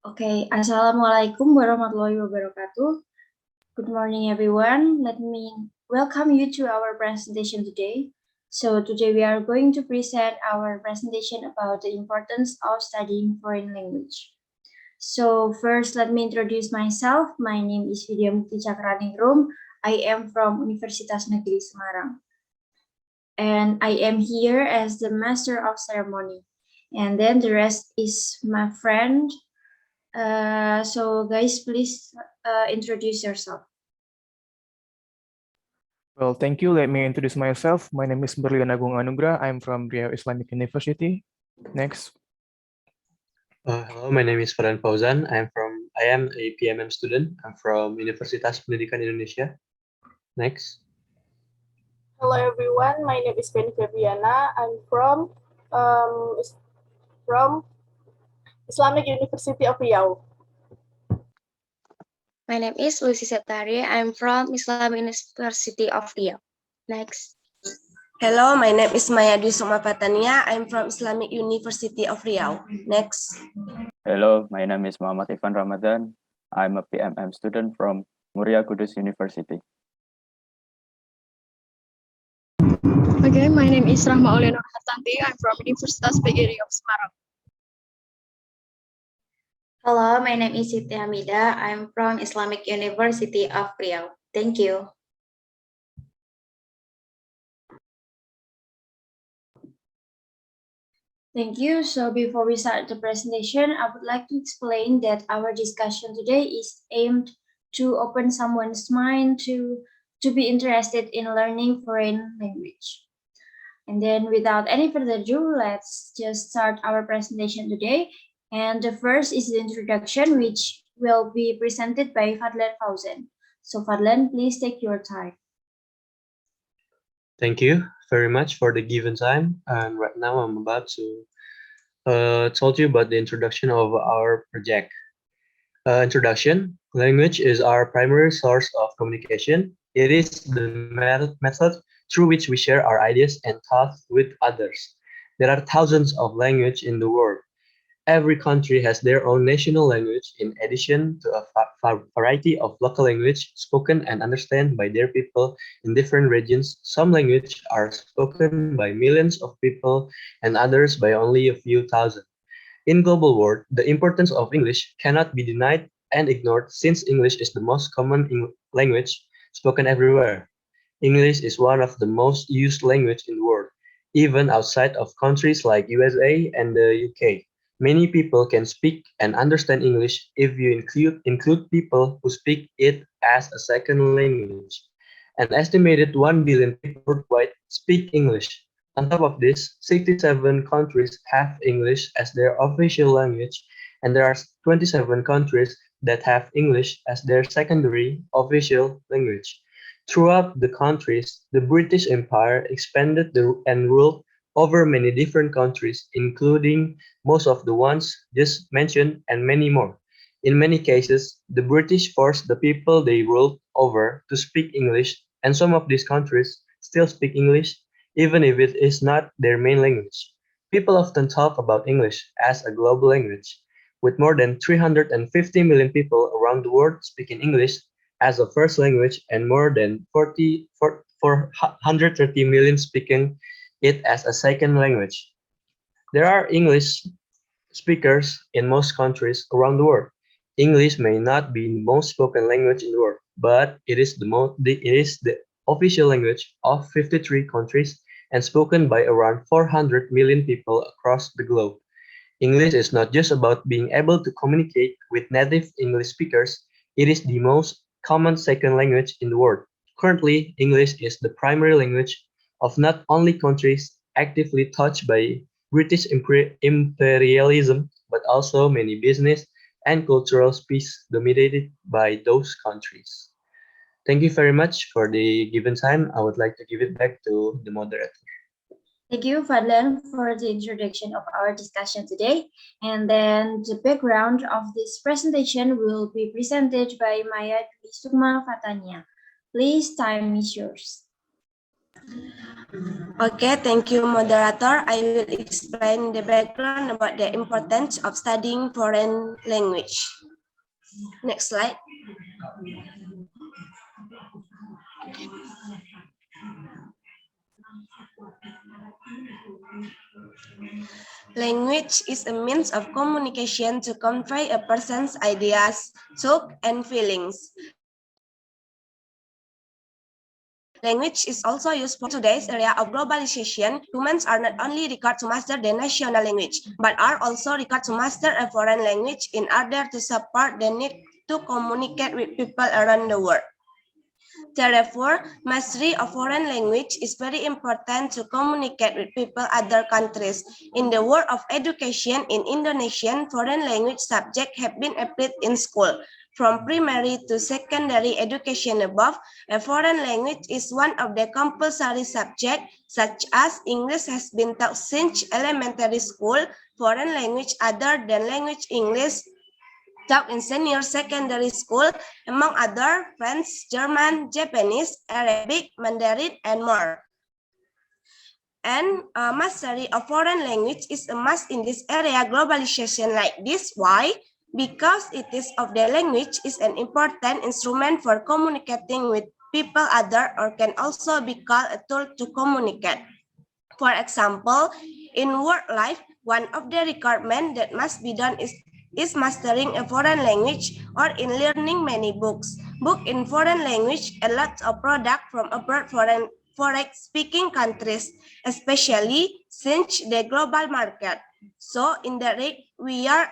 Okay, Assalamualaikum warahmatullahi wabarakatuh. Good morning, everyone. Let me welcome you to our presentation today. So today we are going to present our presentation about the importance of studying foreign language. So first, let me introduce myself. My name is Vidya Mukti Cakraningrum. I am from Universitas Negeri Semarang. And I am here as the Master of Ceremony. And then the rest is my friend. So guys, please introduce yourself. Well, thank you. Let me introduce myself. My name is Berlian Agung Anugrah. I'm from Riau Islamic University. Next. Hello, my name is Farhan Fauzan. I am a PMM student. I'm from Universitas Pendidikan Indonesia. Next. Hello everyone, my name is Penny Febriana. I'm from Islamic University of Riau. My name is Lucy Setari. I'm from Islamic University of Riau. Next. Hello, my name is Maya Dwi Sukma Patania. I'm from Islamic University of Riau. Next. Hello, my name is Muhammad Ivan Ramadan. I'm a PMM student from Muria Kudus University. Okay, my name is Rahma Aulia Nur Hartanti. I'm from Universitas PGRI of Semarang. Hello, my name is Siti Hamida. I'm from Islamic University of Riau. Thank you. Thank you. So before we start the presentation, I would like to explain that our discussion today is aimed to open someone's mind to be interested in learning foreign language. And then without any further ado, let's just start our presentation today. And the first is the introduction, which will be presented by Fadlan Fauzan. So Fadlan, please take your time. Thank you very much for the given time. And right now I'm about to talk you about the introduction of our project. Introduction. Language is our primary source of communication. It is the method through which we share our ideas and thoughts with others. There are thousands of languages in the world. Every country has their own national language in addition to a variety of local language spoken and understood by their people in different regions. Some languages are spoken by millions of people and others by only a few thousand. In global world, the importance of English cannot be denied and ignored since English is the most common language spoken everywhere. English is one of the most used languages in the world, even outside of countries like USA and the UK. Many people can speak and understand English if you include people who speak it as a second language. An estimated 1 billion people worldwide speak English. On top of this, 67 countries have English as their official language, and there are 27 countries that have English as their secondary official language. Throughout the countries, the British Empire expanded and ruled over many different countries, including most of the ones just mentioned and many more. In many cases, the British forced the people they ruled over to speak English, and some of these countries still speak English, even if it is not their main language. People often talk about English as a global language. With more than 350 million people around the world speaking English as a first language and more than 430 million speaking it as a second language. There are English speakers in most countries around the world. English may not be the most spoken language in the world, but it is the official language of 53 countries and spoken by around 400 million people across the globe. English is not just about being able to communicate with native English speakers, it is the most common second language in the world. Currently, English is the primary language of not only countries actively touched by British imperialism, but also many business and cultural species dominated by those countries. Thank you very much for the given time. I would like to give it back to the moderator. Thank you, Fadlan, for the introduction of our discussion today. And then the background of this presentation will be presented by Maya Dwi Sukma Fatania. Please, time is yours. Okay, thank you, moderator. I will explain the background about the importance of studying foreign language. Next slide. Language is a means of communication to convey a person's ideas, thoughts, and feelings. Language is also used for today's area of globalization. Humans are not only required to master the national language, but are also required to master a foreign language in order to support the need to communicate with people around the world. Therefore, mastery of foreign language is very important to communicate with people other countries. In the world of education in Indonesian, foreign language subjects have been applied in school. From primary to secondary education above, a foreign language is one of the compulsory subjects, such as English has been taught since elementary school. Foreign language other than language English taught in senior secondary school, among other French, German, Japanese, Arabic, Mandarin, and more. And mastery of foreign language is a must in this area globalization like this. Why? Because it is of the language is an important instrument for communicating with people other or can also be called a tool to communicate. For example, in work life, one of the requirements that must be done is mastering a foreign language or in learning many books. Book in foreign language and lots of product from abroad foreign speaking countries, especially since the global market. So in that rate, we are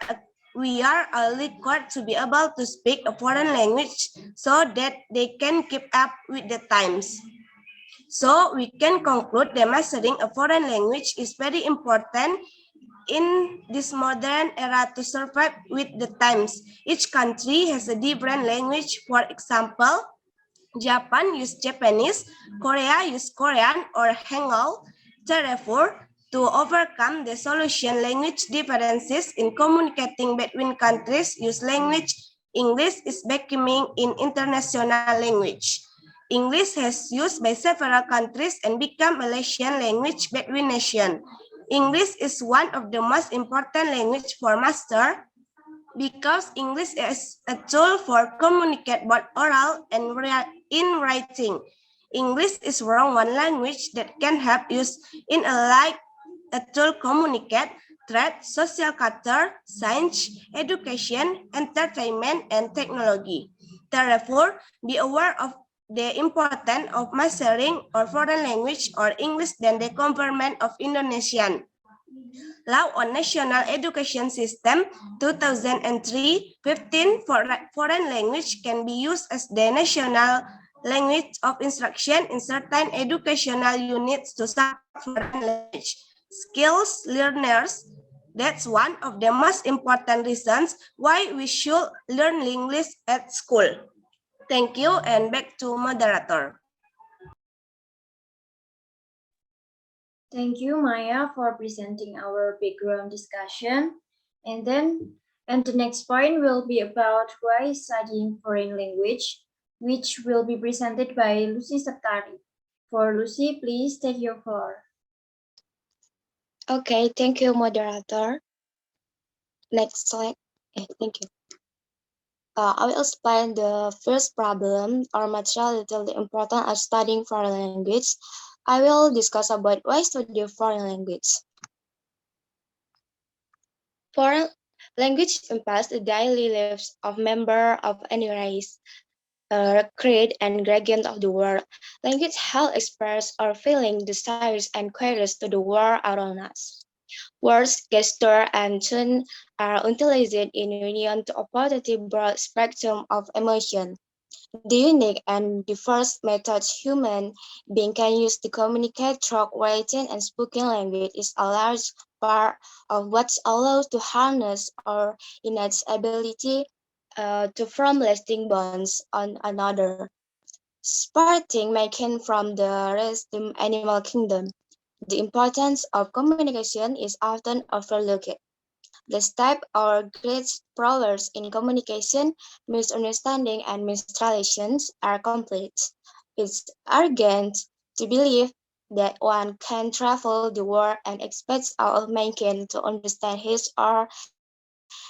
required to be able to speak a foreign language so that they can keep up with the times. So we can conclude that mastering a foreign language is very important in this modern era to survive with the times. Each country has a different language. For example, Japan uses Japanese, Korea uses Korean or Hangul. Therefore, to overcome the solution language differences in communicating between countries, use language. English is becoming an international language. English has used by several countries and become a Malaysian language between nations. English is one of the most important language for master because English is a tool for communicate both oral and in writing. English is one language that can help use in a tool communicate, trade, social culture, science, education, entertainment, and technology. Therefore, be aware of the importance of mastering or foreign language or English than the government of Indonesian. Law on National Education System 2003-15 foreign language can be used as the national language of instruction in certain educational units to support foreign language skills learners. That's one of the most important reasons why we should learn English at school. Thank you, and back to moderator. Thank you, Maya, for presenting our background discussion. And the next point will be about why studying foreign language, which will be presented by Lucy Saptari. For Lucy, please take your floor. Okay, thank you, moderator. Next slide. Thank you. I will explain the first problem or material the importance of studying foreign language. I will discuss about why study foreign language. Foreign language impacts the daily lives of members of any race, creed, and region of the world. Language helps express our feelings, desires, and queries to the world around us. Words, gesture, and tone are utilized in union to a positive broad spectrum of emotion. The unique and diverse methods human beings can use to communicate through written and spoken language is a large part of what allows to harness our innate ability to form lasting bonds on another. Starting making from the rest of the animal kingdom. The importance of communication is often overlooked. The step or great problems in communication, misunderstanding, and mistranslations are complete. It's arrogant to believe that one can travel the world and expects all mankind to understand his or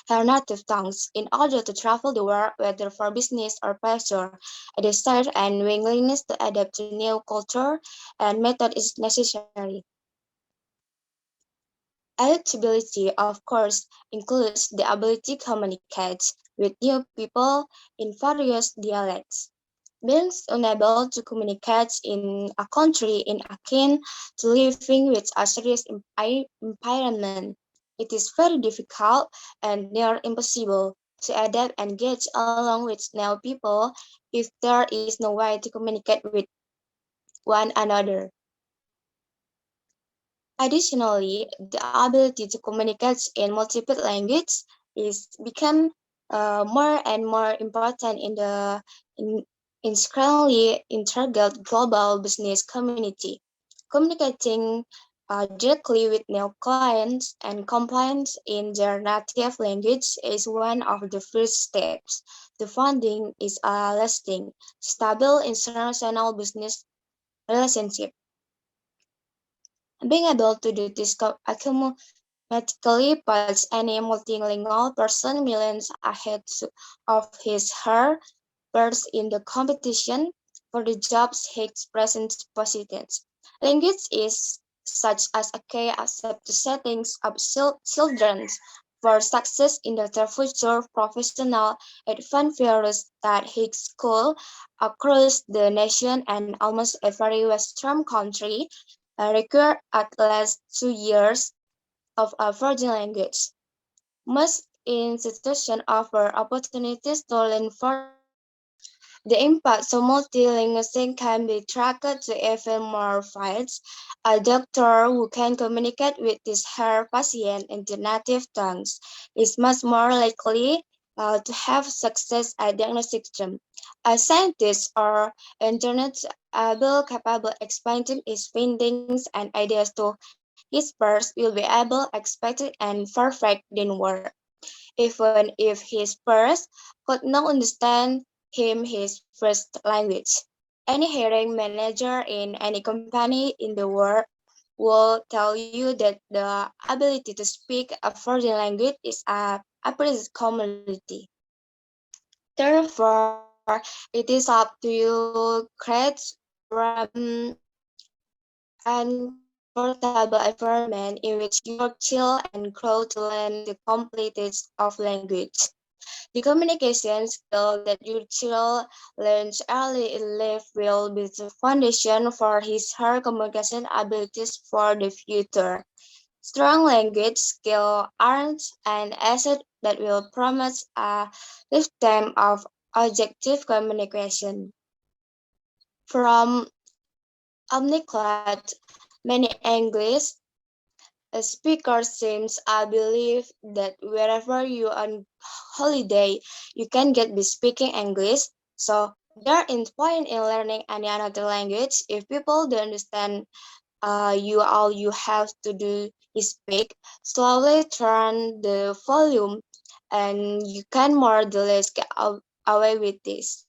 her native tongues. In order to travel the world, whether for business or pleasure, a desire and willingness to adapt to new culture and method is necessary. Adaptability, of course, includes the ability to communicate with new people in various dialects. Being unable to communicate in a country in akin to living with a serious impairment. It is very difficult and near impossible to adapt and get along with new people if there is no way to communicate with one another. Additionally, the ability to communicate in multiple languages is become more and more important in increasingly integrated global business community. Communicating directly with new clients and clients in their native language is one of the first steps. The funding is a lasting, stable international business relationship. Being able to do this automatically puts any multilingual person millions ahead of his her peers in the competition for the jobs he presents positions. Language is such as a key asset to settings of children for success in their future professional adventures that his school across the nation and almost every Western country require at least 2 years of a foreign language. Most institutions offer opportunities to learn further. The impact of multilingualism can be tracked to even more fields. A doctor who can communicate with his her patient in their native tongues is much more likely to have success at diagnostics. A scientist or internet capable expanding his findings and ideas to his peers will be able, expected, and perfect in work even if his peers could not understand him his first language. Any hiring manager in any company in the world will tell you that the ability to speak a foreign language is a pretty commodity. Therefore, it is up to you create and comfortable environment in which your child and grow to learn the completeness of language. The communication skill that your child learns early in life will be the foundation for his her communication abilities for the future. Strong language skill earns an asset that will promise a lifetime of objective communication. From Omniclat, many English speakers seems I believe that wherever you are on holiday, you can get be speaking English. So there is point in learning any another language. If people don't understand you, all you have to do is speak. Slowly turn the volume, and you can more or less get away with this.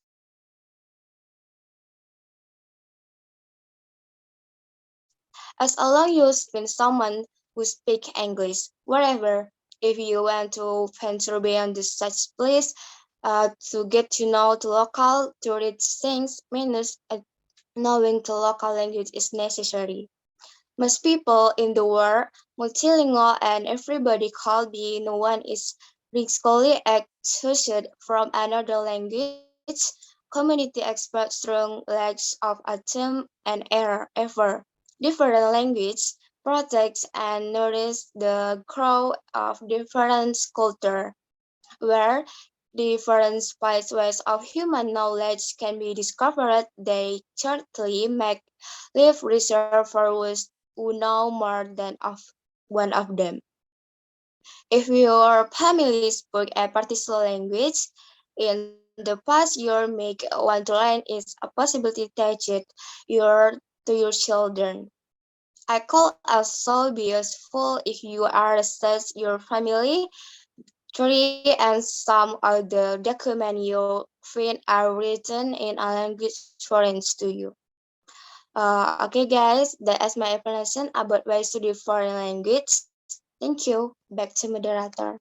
As long you find someone who speaks English, wherever, if you want to venture beyond this such place, to get to know the local tourist things, means knowing the local language is necessary. Most people in the world multilingual and everybody can be no one is riskily exhausted from another language. Community experts strong legs of attempt and error ever. Different language protects and nourishes the growth of different culture, where different pathways of human knowledge can be discovered. They certainly make live reserve for those who know more than of one of them. If your family spoke a particular language in the past year, make one to learn is a possibility to teach it to your children. I call also be useful if you are such your family tree and some of the documents you find are written in a language foreign to you. Okay, guys, that is my explanation about why study foreign language. Thank you. Back to moderator.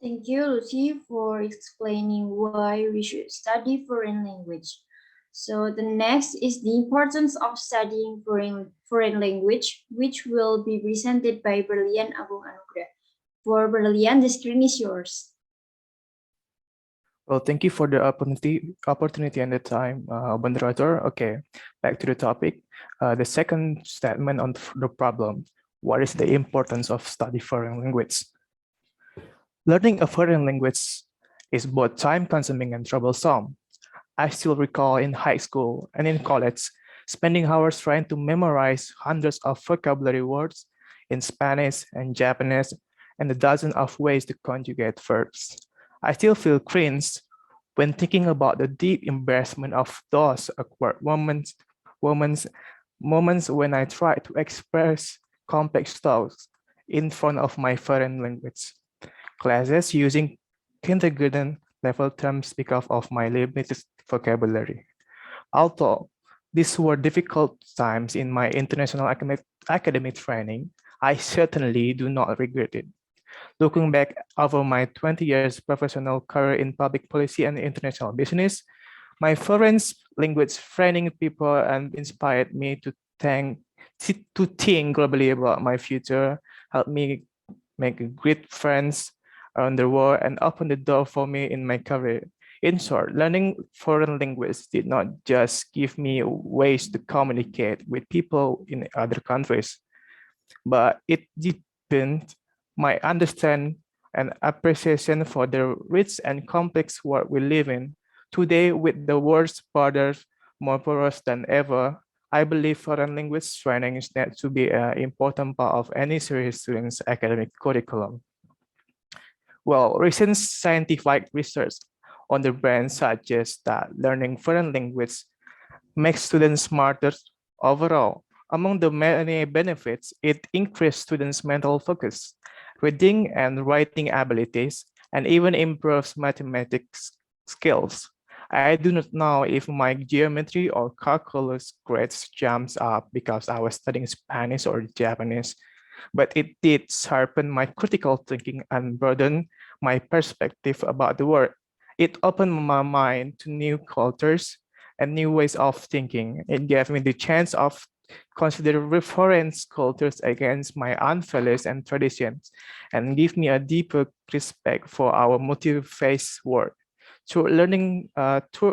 Thank you, Lucy, for explaining why we should study foreign language. So the next is the importance of studying foreign language, which will be presented by Berlian Agung Anugrah. For Berlian, the screen is yours. Well, thank you for the opportunity and the time, moderator. Okay, back to the topic. The second statement on the problem. What is the importance of study foreign language? Learning a foreign language is both time-consuming and troublesome. I still recall in high school and in college, spending hours trying to memorize hundreds of vocabulary words in Spanish and Japanese and a dozen of ways to conjugate verbs. I still feel cringe when thinking about the deep embarrassment of those awkward moments when I try to express complex thoughts in front of my foreign language classes using kindergarten level terms because of my limited vocabulary. Although these were difficult times in my international academic training, I certainly do not regret it. Looking back over my 20 years professional career in public policy and international business, my foreign language training people and inspired me to think globally about my future, helped me make great friends around the world, and opened the door for me in my career. In short, learning foreign language did not just give me ways to communicate with people in other countries, but it deepened my understanding and appreciation for the rich and complex world we live in. Today, with the world's borders more porous than ever, I believe foreign language training is meant to be an important part of any serious student's academic curriculum. Well, recent scientific research on the brain suggests that learning foreign language makes students smarter overall. Among the many benefits, it increases students' mental focus, reading and writing abilities, and even improves mathematics skills. I do not know if my geometry or calculus grades jumps up because I was studying Spanish or Japanese, but it did sharpen my critical thinking and broaden my perspective about the world. It opened my mind to new cultures and new ways of thinking. It gave me the chance of consider reference cultures against my own values and traditions, and give me a deeper respect for our multi-phase world. Through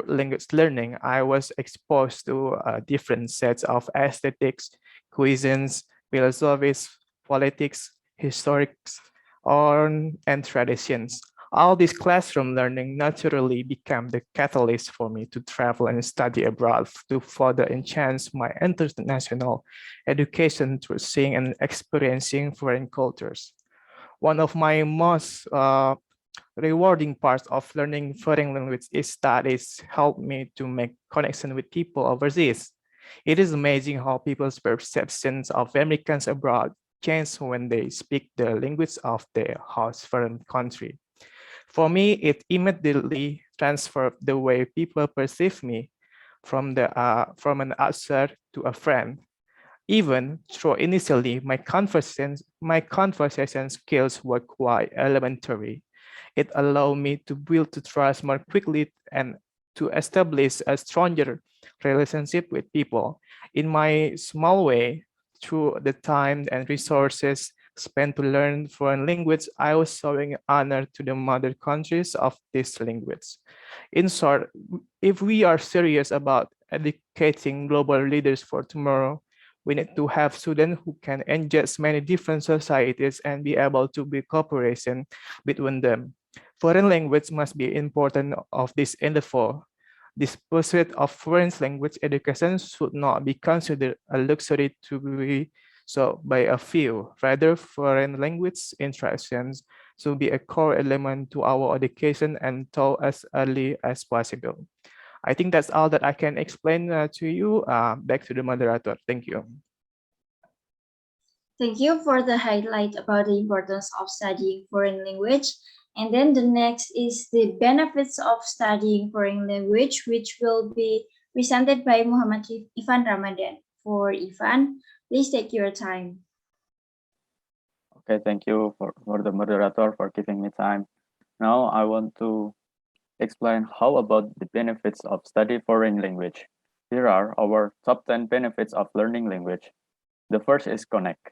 language learning, I was exposed to different sets of aesthetics, cuisines, philosophies, politics, historics, and traditions. All this classroom learning naturally became the catalyst for me to travel and study abroad to further enhance my international education through seeing and experiencing foreign cultures. One of my most rewarding parts of learning foreign language is that it's helped me to make connection with people overseas. It is amazing how people's perceptions of Americans abroad change when they speak the language of their host foreign country. For me, it immediately transferred the way people perceive me from an outsider to a friend. Even though initially my conversation skills were quite elementary, it allowed me to build the trust more quickly and to establish a stronger relationship with people. In my small way, through the time and resources spent to learn foreign language, I was showing honor to the mother countries of this language. In short, if we are serious about educating global leaders for tomorrow, we need to have students who can ingest many different societies and be able to be cooperation between them. Foreign language must be important of this endeavor. This pursuit of foreign language education should not be considered a luxury to be so by a few. Rather, foreign language instructions should be a core element to our education and taught as early as possible. I think that's all that I can explain to you. Back to the moderator. Thank you. Thank you for the highlight about the importance of studying foreign language. And then the next is the benefits of studying foreign language, which will be presented by Muhammad Ivan Ramadan. For Ivan, please take your time. Okay, thank you for the moderator for giving me time. Now I want to explain how about the benefits of study foreign language. Here are our top 10 benefits of learning language. The first is connect.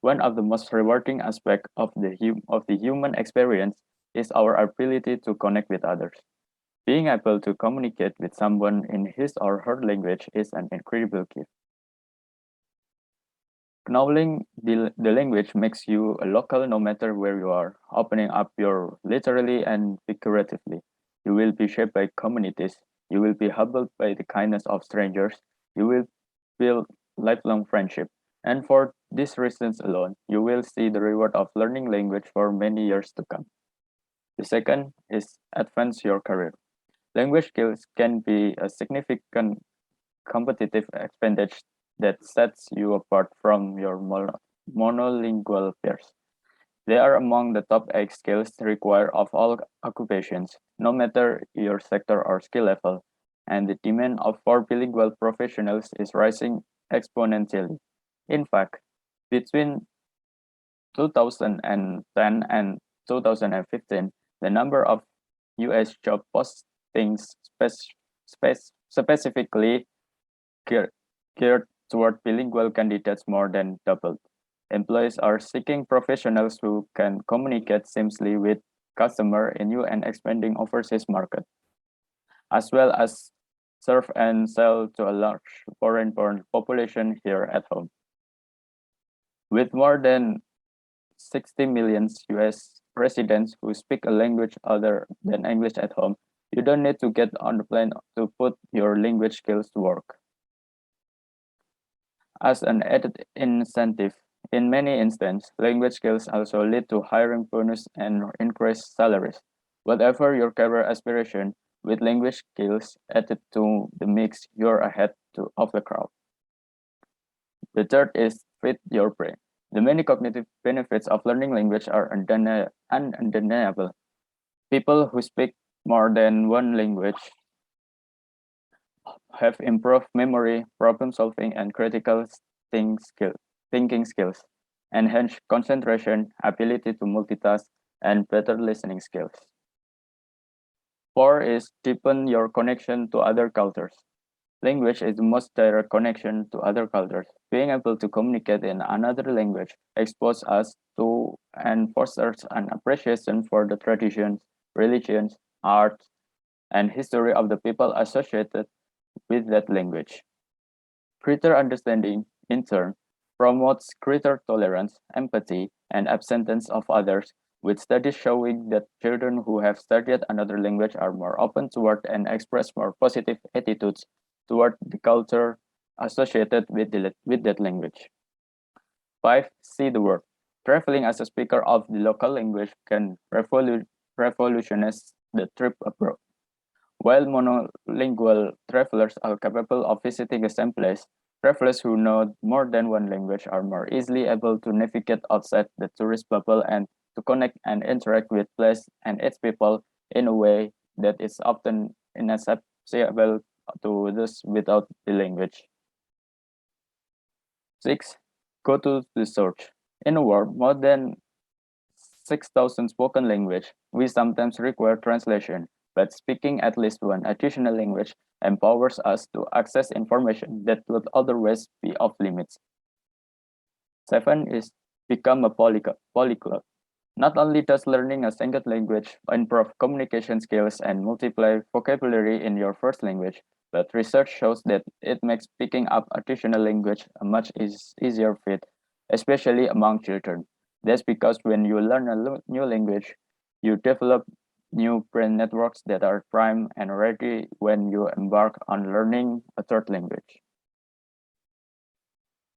One of the most rewarding aspects of the human experience is our ability to connect with others. Being able to communicate with someone in his or her language is an incredible gift. Knowing the language makes you a local no matter where you are, opening up your literally and figuratively. You will be shaped by communities. You will be humbled by the kindness of strangers. You will build lifelong friendship. And for these reasons alone, you will see the reward of learning language for many years to come. The second is advance your career. Language skills can be a significant competitive advantage that sets you apart from your monolingual peers. They are among the top 8 skills required of all occupations, no matter your sector or skill level, and the demand for bilingual professionals is rising exponentially. In fact, between 2010 and 2015, the number of US job postings specifically geared toward bilingual candidates more than doubled. Employees are seeking professionals who can communicate seamlessly with customers in new and expanding overseas market, as well as serve and sell to a large foreign-born population here at home. With more than 60 million US residents who speak a language other than English at home, you don't need to get on the plane to put your language skills to work. As an added incentive, in many instances, language skills also lead to hiring bonus and increased salaries. Whatever your career aspiration, with language skills added to the mix, you're ahead of the crowd. The third is feed your brain. The many cognitive benefits of learning language are undeniable. People who speak more than one language have improved memory, problem solving, and critical thinking skills, enhanced concentration, ability to multitask, and better listening skills. 4 is deepen your connection to other cultures. Language is the most direct connection to other cultures. Being able to communicate in another language exposes us to and fosters an appreciation for the traditions, religions, art, and history of the people associated with that language. Greater understanding, in turn, promotes greater tolerance, empathy, and acceptance of others, with studies showing that children who have studied another language are more open toward and express more positive attitudes toward the culture associated with that language. 5. See the world. Traveling as a speaker of the local language can revolutionize the trip abroad. While monolingual travelers are capable of visiting the same place, travelers who know more than one language are more easily able to navigate outside the tourist bubble and to connect and interact with place and its people in a way that is often inaccessible to those without the language. 6. Go to the source. In a world more than 6,000 spoken language, we sometimes require translation, but speaking at least one additional language empowers us to access information that would otherwise be off limits. 7 is become a polyglot. Not only does learning a second language improve communication skills and multiply vocabulary in your first language, but research shows that it makes picking up additional language a much easier feat, especially among children. That's because when you learn a new language, you develop new brain networks that are primed and ready when you embark on learning a third language.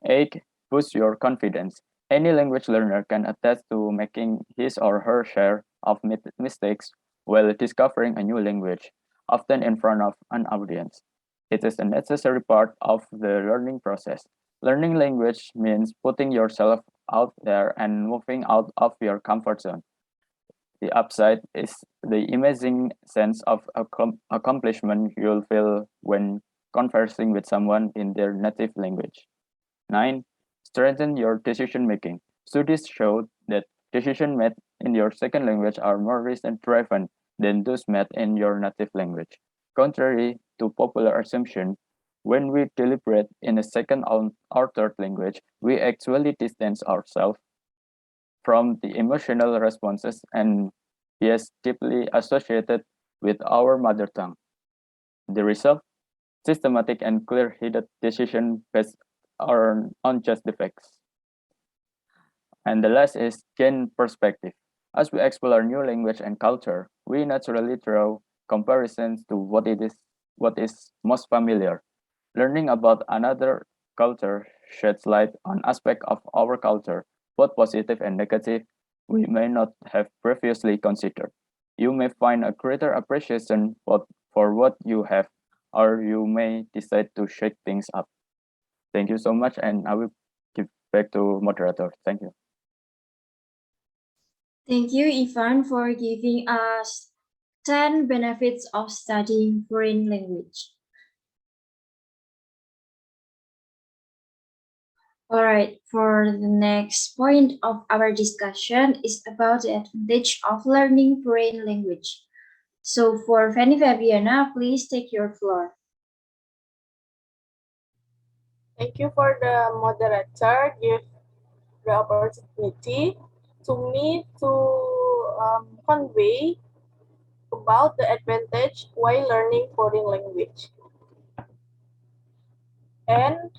8. Boost your confidence. Any language learner can attest to making his or her share of mistakes while discovering a new language, often in front of an audience. It is a necessary part of the learning process. Learning language means putting yourself out there and moving out of your comfort zone. The upside is the amazing sense of accomplishment you'll feel when conversing with someone in their native language. 9. Strengthen your decision making. Studies show that decisions made in your second language are more reason-driven than those made in your native language. Contrary to popular assumption, when we deliberate in a second or third language, we actually distance ourselves from the emotional responses and bias deeply associated with our mother tongue. The result? Systematic and clear-headed decision based on just the facts. And the last is gain perspective. As we explore new language and culture, we naturally draw comparisons to what is most familiar. Learning about another culture sheds light on aspects of our culture, both positive and negative, we may not have previously considered. You may find a greater appreciation for what you have, or you may decide to shake things up. Thank you so much, and I will give back to moderator. Thank you. Thank you, Ivan, for giving us 10 benefits of studying foreign language. All right, for the next point of our discussion is about the advantage of learning foreign language. So for Fanny Fabiana, please take your floor. Thank you for the moderator give the opportunity to me to convey about the advantage while learning foreign language. And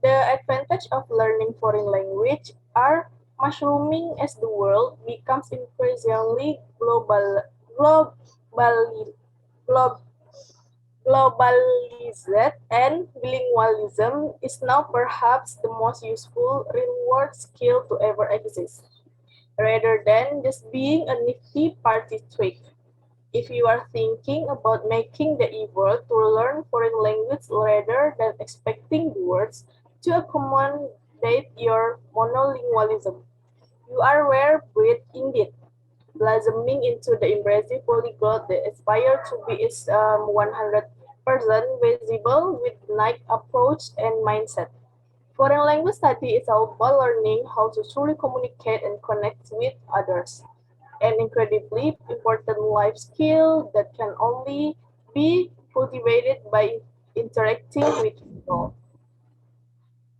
the advantage of learning foreign language are mushrooming as the world becomes increasingly globalized and bilingualism is now perhaps the most useful real-world skill to ever exist, rather than just being a nifty party trick. If you are thinking about making the effort to learn foreign language rather than expecting the words to accommodate your monolingualism, you are rare breed indeed, blossoming into the impressive polyglot that aspire to be its 100% visible with Nike approach and mindset. Foreign language study is all about learning how to truly communicate and connect with others, an incredibly important life skill that can only be cultivated by interacting with people.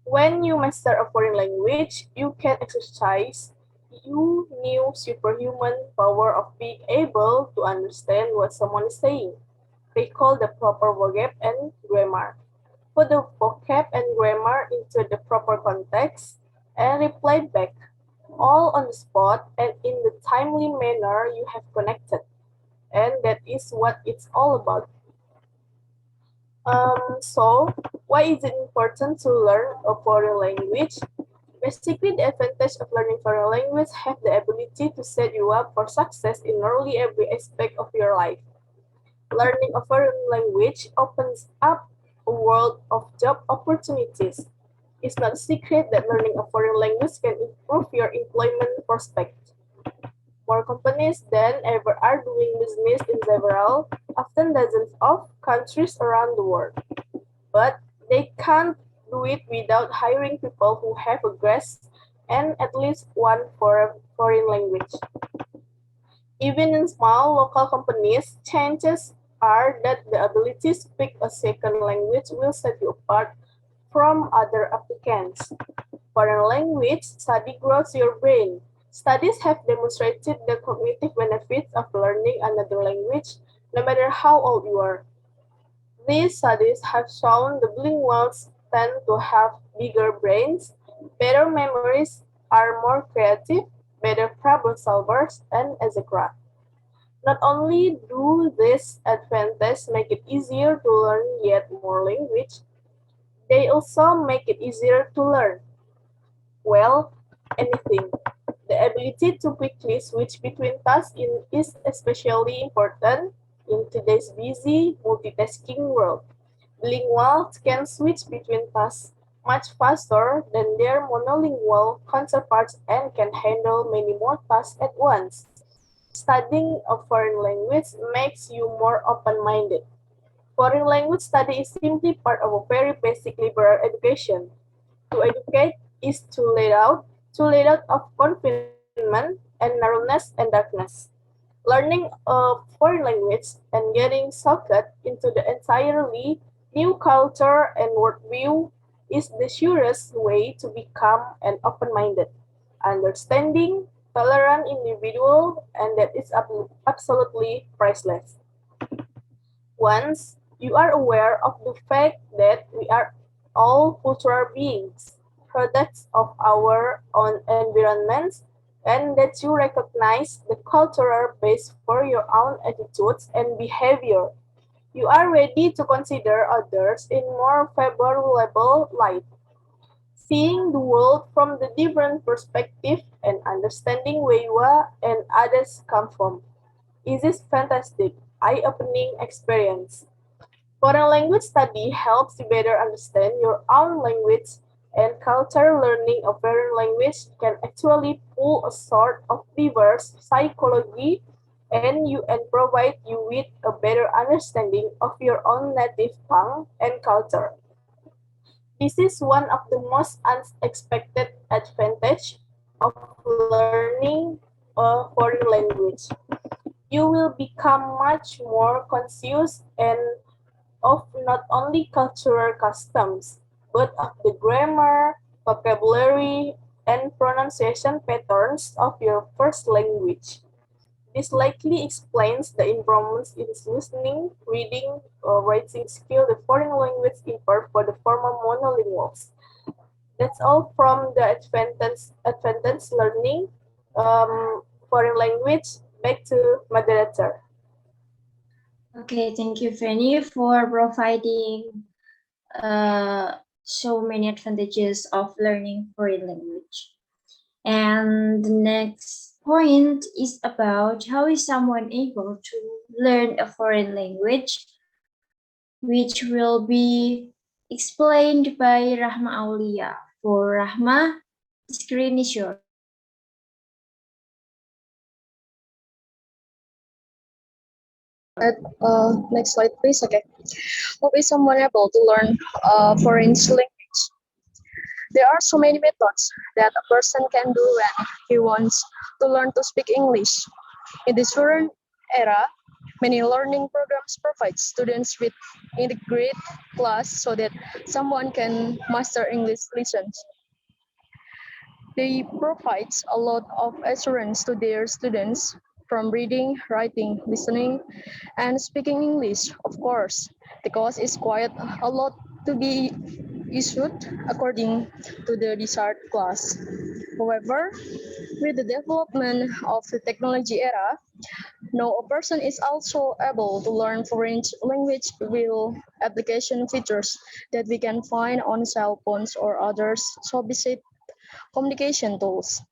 When you master a foreign language, you can exercise your new superhuman power of being able to understand what someone is saying, recall the proper vocab and grammar, put the vocab and grammar into the proper context, and reply back, all on the spot and in the timely manner you have connected. And that is what it's all about. So, why is it important to learn a foreign language? Basically, the advantage of learning foreign language have the ability to set you up for success in nearly every aspect of your life. Learning a foreign language opens up a world of job opportunities. It's not a secret that learning a foreign language can improve your employment prospects. More companies than ever are doing business in several, often dozens of countries around the world. But they can't do it without hiring people who have a grasp and at least one foreign language. Even in small local companies, chances are that the ability to speak a second language will set you apart from other applicants. Foreign language study grows your brain. Studies have demonstrated the cognitive benefits of learning another language, no matter how old you are. These studies have shown the bilinguals tend to have bigger brains, better memories, are more creative, better problem solvers, and etc. Not only do these advantages make it easier to learn yet more language, they also make it easier to learn, well, anything. The ability to quickly switch between tasks is especially important in today's busy multitasking world. Bilinguals can switch between tasks much faster than their monolingual counterparts and can handle many more tasks at once. Studying a foreign language makes you more open-minded. Foreign language study is simply part of a very basic liberal education. To educate is to let out of confinement and narrowness and darkness. Learning a foreign language and getting sucked into the entirely new culture and worldview is the surest way to become an open-minded, understanding, tolerant individual, and that is absolutely priceless. Once you are aware of the fact that we are all cultural beings, products of our own environments, and that you recognize the cultural base for your own attitudes and behavior, you are ready to consider others in more favorable light. Seeing the world from the different perspective and understanding where you are and others come from is this fantastic, eye-opening experience. Foreign language study helps you better understand your own language and culture. Learning a foreign language can actually pull a sort of reverse psychology and provide you with a better understanding of your own native tongue and culture. This is one of the most unexpected advantages of learning a foreign language. You will become much more conscious and of not only cultural customs, but of the grammar, vocabulary, and pronunciation patterns of your first language. This likely explains the improvements in listening, reading, or writing skill the foreign language impart for the former monolinguals. That's all from the advanced learning foreign language. Back to moderator. Okay, thank you, Fanny, for providing so many advantages of learning foreign language. And the next point is about how is someone able to learn a foreign language, which will be explained by Rahma Aulia. For Rahma, the screen is yours. Next slide, please. Okay. How is someone able to learn foreign language? There are so many methods that a person can do when he wants to learn to speak English. In this current era, many learning programs provide students with integrated class so that someone can master English lessons. They provide a lot of assurance to their students from reading, writing, listening, and speaking English, of course. The cost is quite a lot to be issued according to the desired class. However, with the development of the technology era, now a person is also able to learn foreign language with application features that we can find on cell phones or other sophisticated communication tools.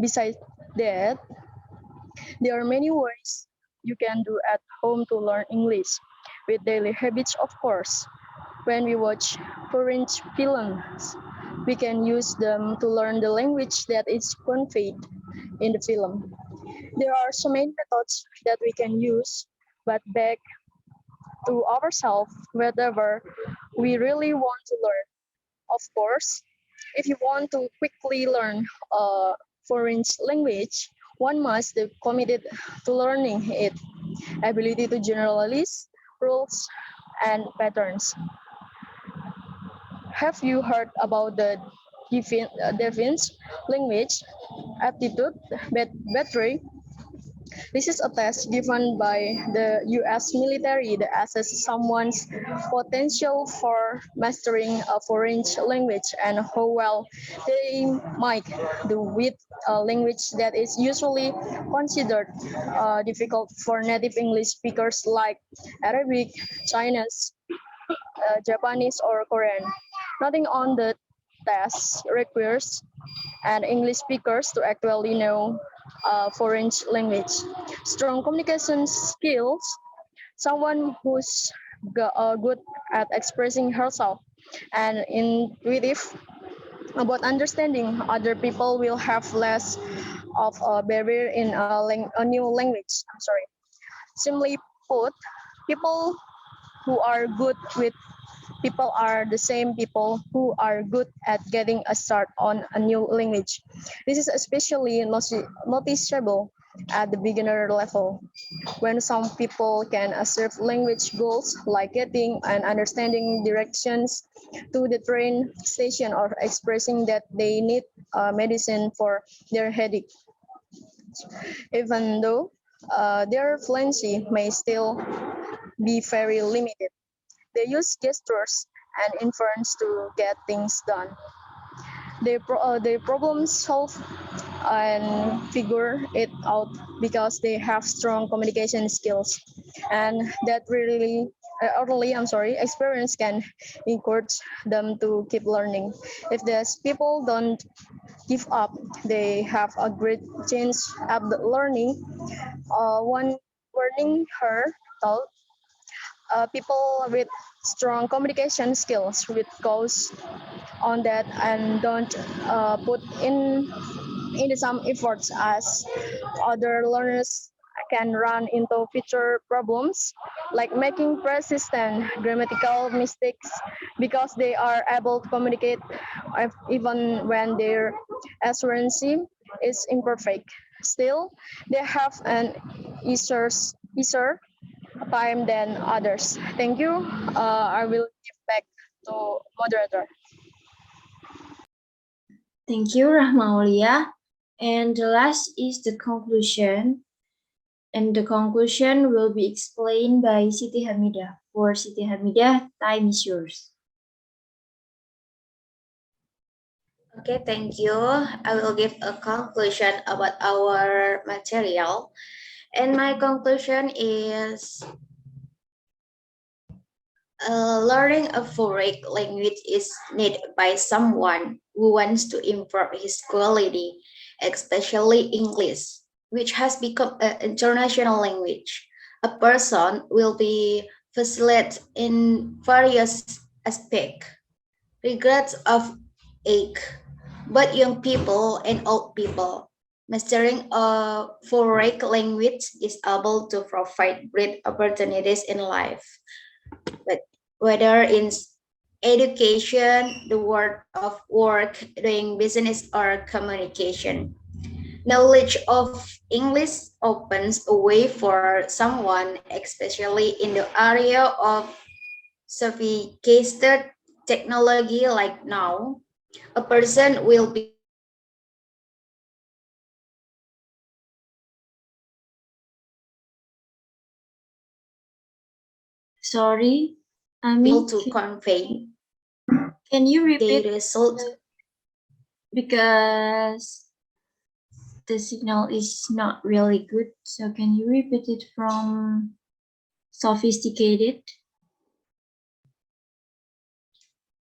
Besides that, there are many ways you can do at home to learn English, with daily habits, of course. When we watch foreign films, we can use them to learn the language that is conveyed in the film. There are so many methods that we can use, but back to ourselves whatever we really want to learn. Of course, if you want to quickly learn a foreign language, one must be committed to learning it, ability to generalize rules and patterns. Have you heard about the Devin's language aptitude battery? This is a test given by the US military that assesses someone's potential for mastering a foreign language and how well they might do with a language that is usually considered difficult for native English speakers like Arabic, Chinese, Japanese, or Korean. Nothing on the test requires and English speakers to actually know foreign language. Strong communication skills, someone who's good at expressing herself and intuitive about understanding other people will have less of a barrier in a new language. I'm sorry. Simply put, people who are good with people are the same people who are good at getting a start on a new language. This is especially noticeable at the beginner level, when some people can achieve language goals like getting and understanding directions to the train station or expressing that they need medicine for their headache. Even though their fluency may still be very limited, they use gestures and inference to get things done. They problem solve and figure it out because they have strong communication skills, and that really experience can encourage them to keep learning. If these people don't give up, they have a great chance at the learning. One learning her told people with strong communication skills with goes on that and don't put in some efforts as other learners can run into future problems like making persistent grammatical mistakes because they are able to communicate even when their accuracy is imperfect. Still, they have an easier time than others. Thank you. I will give back to moderator. Thank you, Rahmaulia. And the last is the conclusion. And the conclusion will be explained by Siti Hamidah. For Siti Hamidah, time is yours. Okay, thank you. I will give a conclusion about our material. And my conclusion is learning a foreign language is needed by someone who wants to improve his quality, especially English, which has become an international language. A person will be facilitated in various aspects, regardless of age, both young people and old people. Mastering a foreign language is able to provide great opportunities in life, but whether in education, the world of work, doing business, or communication. Knowledge of English opens a way for someone, especially in the area of sophisticated technology like now. A person will be Sorry, able to convey can you the repeat? result. Because the signal is not really good. So can you repeat it from sophisticated?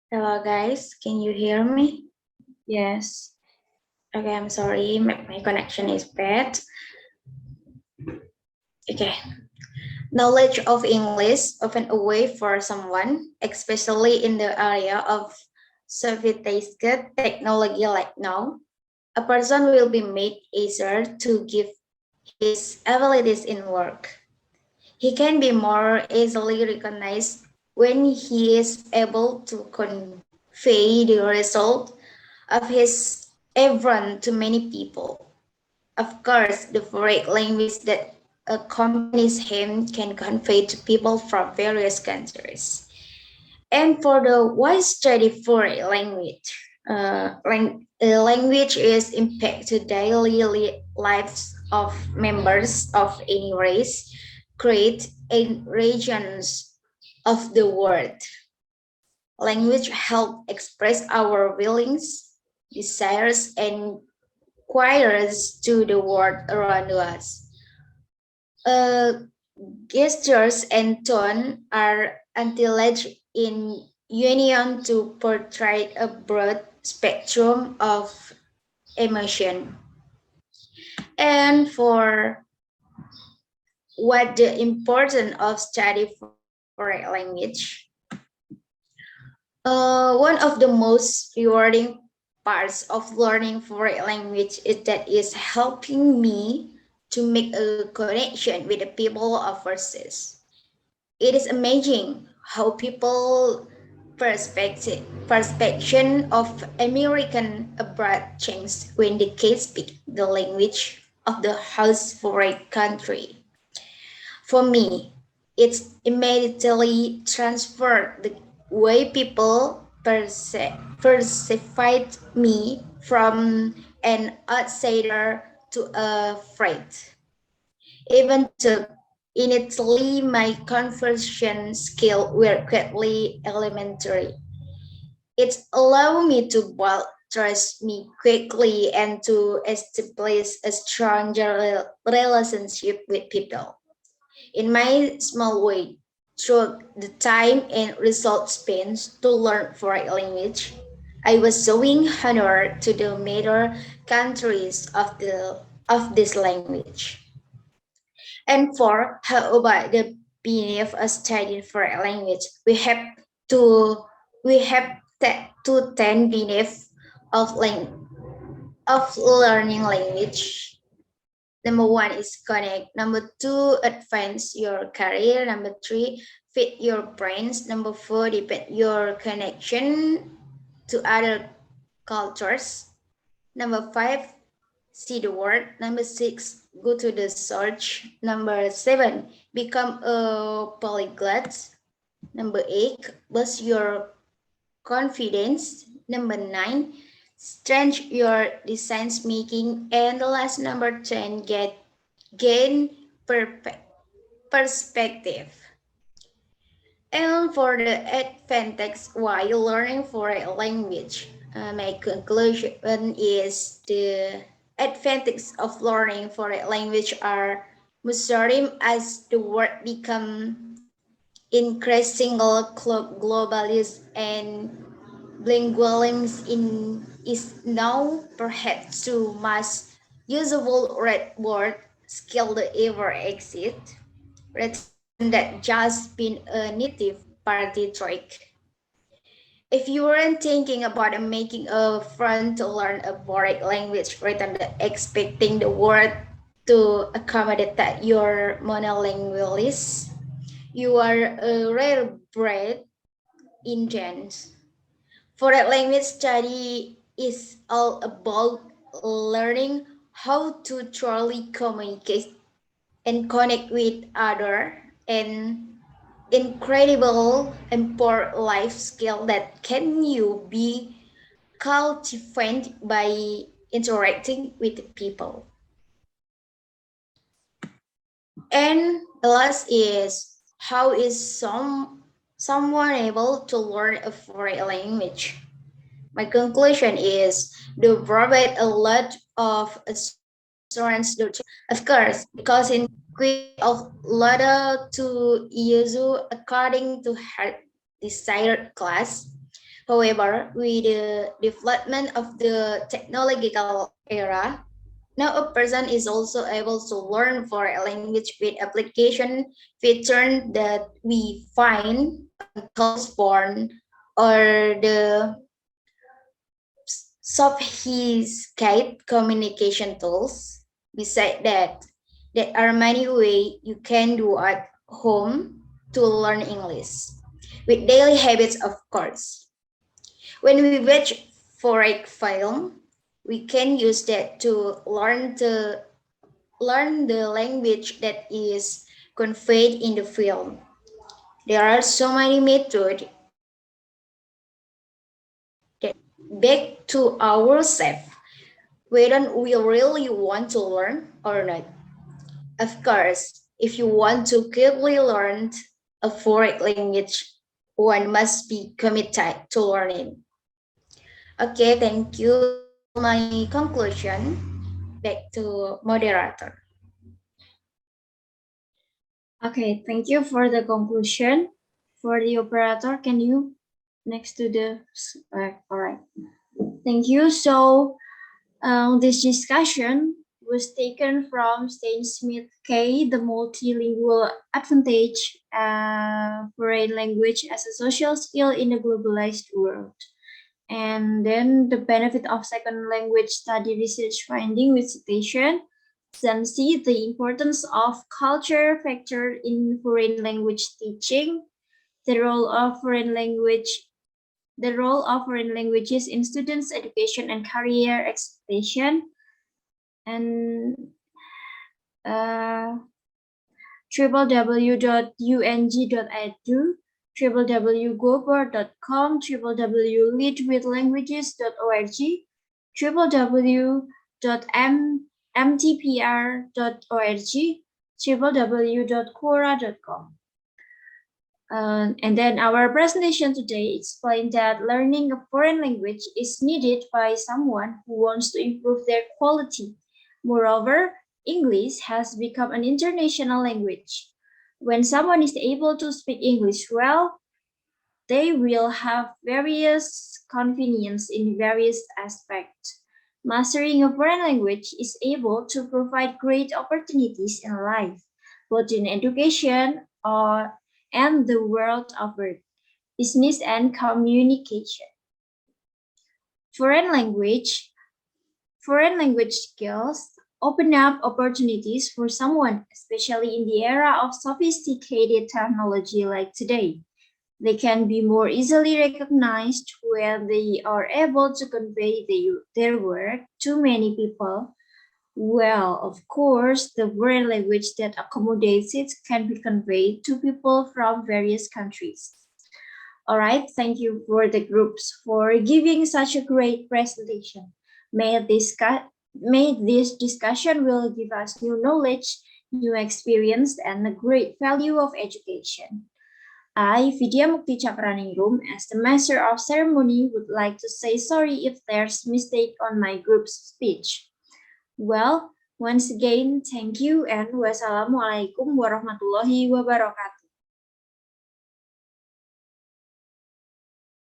Hello guys, can you hear me? Yes. Okay, I'm sorry, my connection is bad. Okay. Knowledge of English open a way for someone, especially in the area of sophisticated technology like now. A person will be made easier to give his abilities in work. He can be more easily recognized when he is able to convey the result of his effort to many people. Of course, the foreign language that accompanies him can convey to people from various countries. And for the why study foreign language? Language is impact to daily lives of members of any race, create in regions of the world. Language help express our feelings, desires, and inquiries to the world around us. Gestures and tone are intelligent in union to portray a broad spectrum of emotion. And for what the importance of study foreign language, one of the most rewarding parts of learning foreign language is that it's helping me to make a connection with the people overseas. It is amazing how people perception of American abroad changed when the kids speak the language of the house foreign country. For me, it's immediately transferred the way people perceived me from an outsider to a friend. Even though initially my conversion skills were greatly elementary, it allowed me to build trust me quickly and to establish a stronger relationship with people. In my small way, through the time and results spent to learn foreign language, I was showing honor to the major countries of this language. And for how about the benefit of studying foreign language? To we have to 10 benefits of of learning language. Number one is connect. Number two, advance your career. Number three, fit your brains. Number four, deepen your connection to other cultures. Number five, see the world. Number six, go to the search. Number seven, become a polyglot. Number eight, boost your confidence. Number nine, strengthen your design making. And the last number 10, gain perspective. And for the advantage while learning foreign language, my conclusion is the advantages of learning foreign language are mushroom as the world become increasingly globalist and bilingualism is now perhaps too much usable red word skill that ever exist, rather than that just being a native party trick. If you weren't thinking about making a friend to learn a foreign language rather than expecting the world to accommodate that your monolingualist, you are a rare breed in gens. Foreign language study is all about learning how to truly communicate and connect with other and incredible important life skill that can you be cultivated by interacting with people. And the last is how is someone able to learn a foreign language? My conclusion is they provide a lot of assurance, of course, because in quick of letter to use according to her desired class. However, with the development of the technological era, now a person is also able to learn foreign language with application features that we find on Cosborn or the sophisticated communication tools. Besides that, there are many ways you can do at home to learn English with daily habits, of course. When we watch foreign film, we can use that to learn the language that is conveyed in the film. There are so many methods that back to ourselves whether we really want to learn or not. Of course, if you want to quickly learn a foreign language, one must be committed to learning. Okay, thank you. My conclusion, back to moderator. Okay, thank you for the conclusion. For the operator, can you next to the all right. Thank you. So this discussion was taken from Stan Smith K, the multilingual advantage foreign language as a social skill in a globalized world. And then the benefit of second language study research finding with citation. Then see the importance of culture factor in foreign language teaching. the role of foreign languages in students' education and career expectation, and www.ung.edu, www.gopher.com, www.leadwithlanguages.org, www.mtpr.org, www.quora.com. And then our presentation today explained that learning a foreign language is needed by someone who wants to improve their quality. Moreover, English has become an international language. When someone is able to speak English well, they will have various convenience in various aspects. Mastering a foreign language is able to provide great opportunities in life, both in education and the world of work, business, and communication. Foreign language skills open up opportunities for someone, especially in the era of sophisticated technology like today. They can be more easily recognized when they are able to convey their work to many people. Well, of course, the foreign language that accommodates it can be conveyed to people from various countries. All right, thank you for the groups for giving such a great presentation. May this discussion will give us new knowledge, new experience, and a great value of education. I, Vidya Mukti Cakraningrum, as the Master of Ceremony, would like to say sorry if there's mistake on my group's speech. Well, once again, thank you and wassalamualaikum warahmatullahi wabarakatuh.